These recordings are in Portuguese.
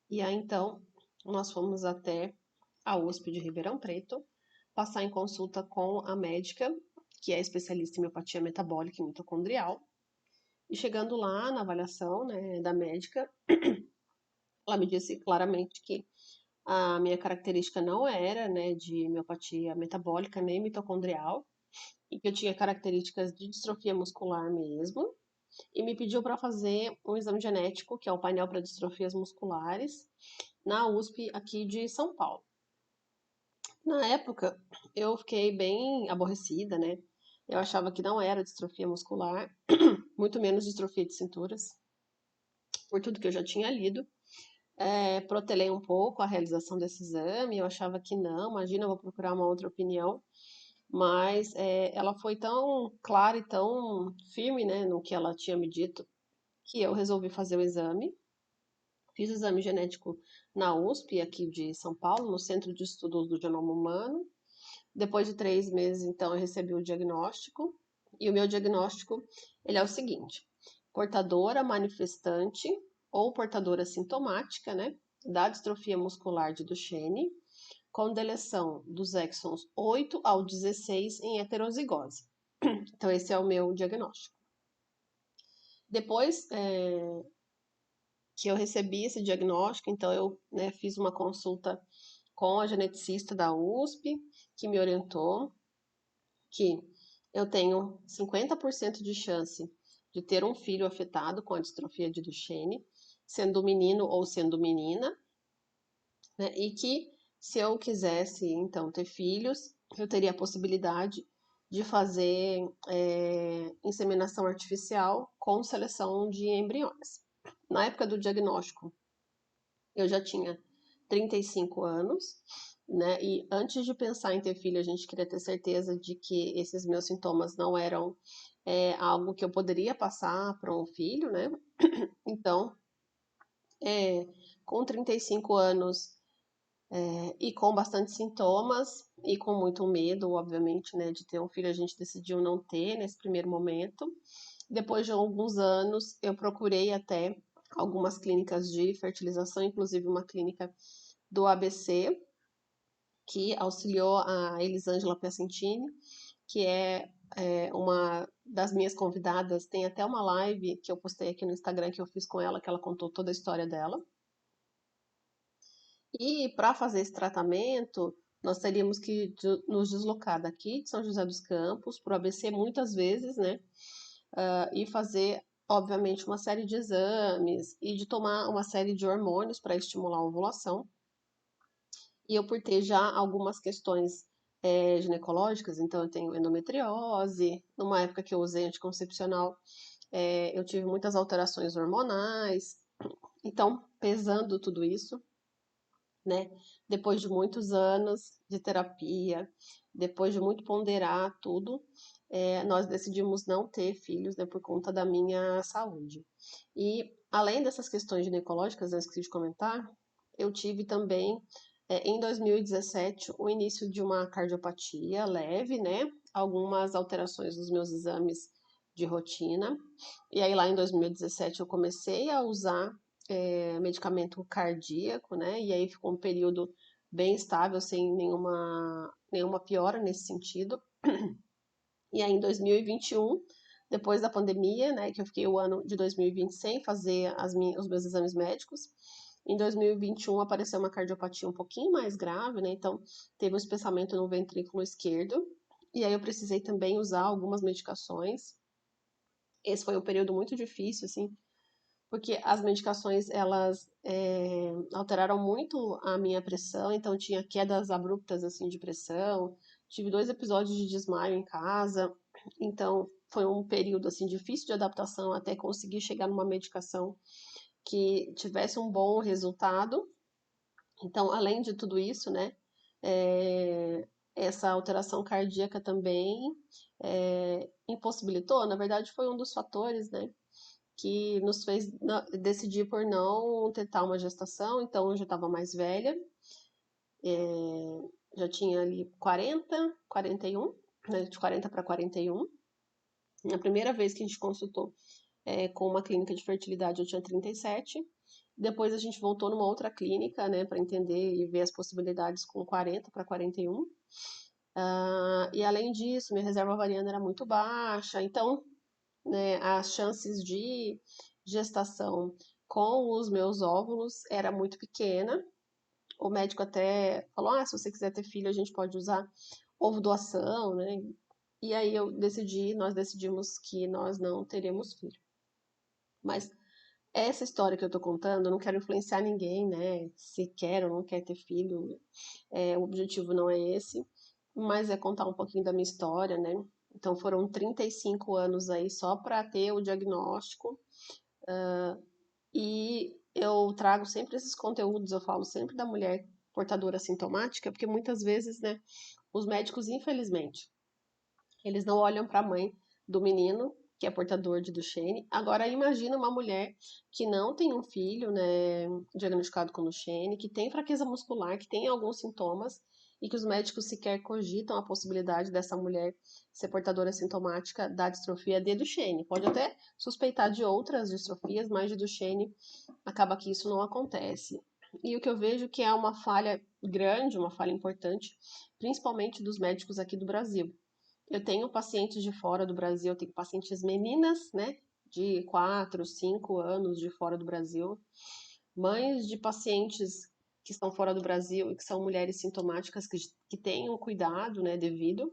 E aí, então, nós fomos até a USP de Ribeirão Preto, passar em consulta com a médica, que é especialista em miopatia metabólica e mitocondrial. E chegando lá na avaliação, né, da médica, ela me disse claramente que a minha característica não era, né, de miopatia metabólica nem mitocondrial, e que eu tinha características de distrofia muscular mesmo, e me pediu para fazer um exame genético, que é o painel para distrofias musculares, na USP aqui de São Paulo. Na época, eu fiquei bem aborrecida, né? Eu achava que não era distrofia muscular, muito menos distrofia de cinturas, por tudo que eu já tinha lido. Protelei um pouco a realização desse exame, eu achava que não, imagina, eu vou procurar uma outra opinião. Mas ela foi tão clara e tão firme, né, no que ela tinha me dito, que eu resolvi fazer o exame. Fiz o exame genético na USP, aqui de São Paulo, no Centro de Estudos do Genoma Humano. Depois de 3 meses, então, eu recebi o diagnóstico. E o meu diagnóstico, ele é o seguinte: portadora manifestante ou portadora sintomática, né, da distrofia muscular de Duchenne, com deleção dos exons 8 ao 16 em heterozigose. Então, esse é o meu diagnóstico. Depois que eu recebi esse diagnóstico, então eu, né, fiz uma consulta com a geneticista da USP, que me orientou que eu tenho 50% de chance de ter um filho afetado com a distrofia de Duchenne, sendo menino ou sendo menina, né? E que se eu quisesse então ter filhos, eu teria a possibilidade de fazer inseminação artificial com seleção de embriões. Na época do diagnóstico, eu já tinha 35 anos, né? E antes de pensar em ter filho, a gente queria ter certeza de que esses meus sintomas não eram algo que eu poderia passar para um filho, né? Então, com 35 anos e com bastante sintomas e com muito medo, obviamente, né, de ter um filho, a gente decidiu não ter nesse primeiro momento. Depois de alguns anos, eu procurei até algumas clínicas de fertilização, inclusive uma clínica do ABC, que auxiliou a Elisângela Piacentini, que uma das minhas convidadas. Tem até uma live que eu postei aqui no Instagram que eu fiz com ela, que ela contou toda a história dela. E para fazer esse tratamento, nós teríamos que nos deslocar daqui de São José dos Campos para o ABC muitas vezes, né? E fazer, obviamente, uma série de exames e de tomar uma série de hormônios para estimular a ovulação. E eu, por ter já algumas questões ginecológicas, então eu tenho endometriose, numa época que eu usei anticoncepcional, eu tive muitas alterações hormonais. Então, pesando tudo isso, né? Depois de muitos anos de terapia, depois de muito ponderar tudo, nós decidimos não ter filhos, né, por conta da minha saúde. E além dessas questões ginecológicas, eu esqueci de comentar, eu tive também, em 2017, o início de uma cardiopatia leve, né? Algumas alterações nos meus exames de rotina. E aí, lá em 2017, eu comecei a usar medicamento cardíaco, né? E aí ficou um período bem estável, sem nenhuma piora nesse sentido. E aí em 2021, depois da pandemia, né, que eu fiquei o ano de 2020 sem fazer os meus exames médicos, em 2021 apareceu uma cardiopatia um pouquinho mais grave, né? Então teve um espessamento no ventrículo esquerdo. E aí eu precisei também usar algumas medicações. Esse foi um período muito difícil, assim, porque as medicações elas alteraram muito a minha pressão, então tinha quedas abruptas assim de pressão, tive 2 episódios de desmaio em casa, então foi um período assim difícil de adaptação até conseguir chegar numa medicação que tivesse um bom resultado. Então, além de tudo isso, né, essa alteração cardíaca também impossibilitou, na verdade foi um dos fatores, né, que nos fez decidir por não tentar uma gestação. Então eu já estava mais velha, já tinha ali 40, 41, né, de 40 para 41. A primeira vez que a gente consultou com uma clínica de fertilidade eu tinha 37, Depois a gente voltou numa outra clínica, né, para entender e ver as possibilidades com 40 para 41. E além disso, minha reserva ovariana era muito baixa, então, né, as chances de gestação com os meus óvulos era muito pequena. O médico até falou: se você quiser ter filho, a gente pode usar ovo doação, né? E aí nós decidimos que nós não teremos filho. Mas essa história que eu tô contando, eu não quero influenciar ninguém, né? Se quer ou não quer ter filho, o objetivo não é esse, mas é contar um pouquinho da minha história, né? Então foram 35 anos aí só para ter o diagnóstico, e eu trago sempre esses conteúdos, eu falo sempre da mulher portadora sintomática, porque muitas vezes, né, os médicos, infelizmente, eles não olham para a mãe do menino que é portador de Duchenne. Agora imagina uma mulher que não tem um filho, né, diagnosticado com Duchenne, que tem fraqueza muscular, que tem alguns sintomas e que os médicos sequer cogitam a possibilidade dessa mulher ser portadora sintomática da distrofia de Duchenne. Pode até suspeitar de outras distrofias, mas de Duchenne acaba que isso não acontece. E o que eu vejo que é uma falha grande, uma falha importante, principalmente dos médicos aqui do Brasil. Eu tenho pacientes de fora do Brasil, eu tenho pacientes meninas, né, de 4, 5 anos de fora do Brasil, mães de pacientes que estão fora do Brasil e que são mulheres sintomáticas que têm um cuidado, né, devido.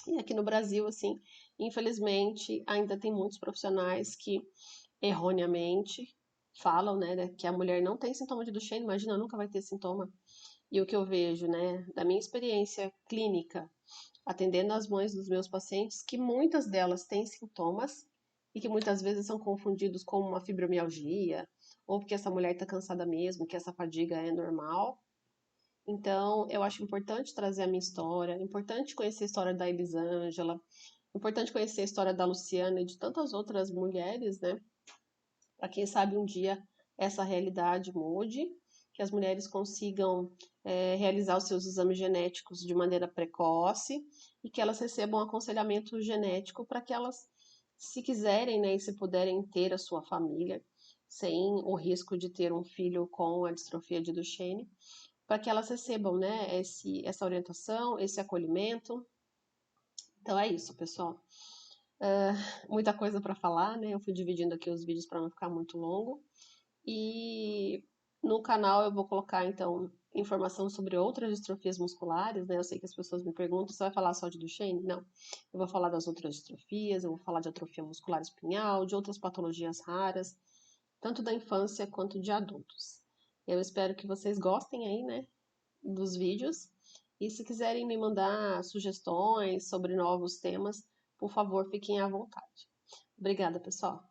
E aqui no Brasil, assim, infelizmente, ainda tem muitos profissionais que erroneamente falam, né, que a mulher não tem sintoma de Duchenne, imagina, nunca vai ter sintoma. E o que eu vejo, né, da minha experiência clínica, atendendo as mães dos meus pacientes, que muitas delas têm sintomas e que muitas vezes são confundidos com uma fibromialgia, ou porque essa mulher está cansada mesmo, que essa fadiga é normal. Então, eu acho importante trazer a minha história, importante conhecer a história da Elisângela, importante conhecer a história da Luciana e de tantas outras mulheres, né? Para quem sabe um dia essa realidade mude, que as mulheres consigam realizar os seus exames genéticos de maneira precoce e que elas recebam aconselhamento genético para que elas, se quiserem, né, e se puderem ter a sua família, sem o risco de ter um filho com a distrofia de Duchenne, para que elas recebam, né, essa orientação, esse acolhimento. Então é isso, pessoal. Muita coisa para falar, né? Eu fui dividindo aqui os vídeos para não ficar muito longo. E no canal eu vou colocar, então, informação sobre outras distrofias musculares, né? Eu sei que as pessoas me perguntam, você vai falar só de Duchenne? Não. Eu vou falar das outras distrofias, eu vou falar de atrofia muscular espinhal, de outras patologias raras, tanto da infância quanto de adultos. Eu espero que vocês gostem aí, né, dos vídeos. E se quiserem me mandar sugestões sobre novos temas, por favor, fiquem à vontade. Obrigada, pessoal.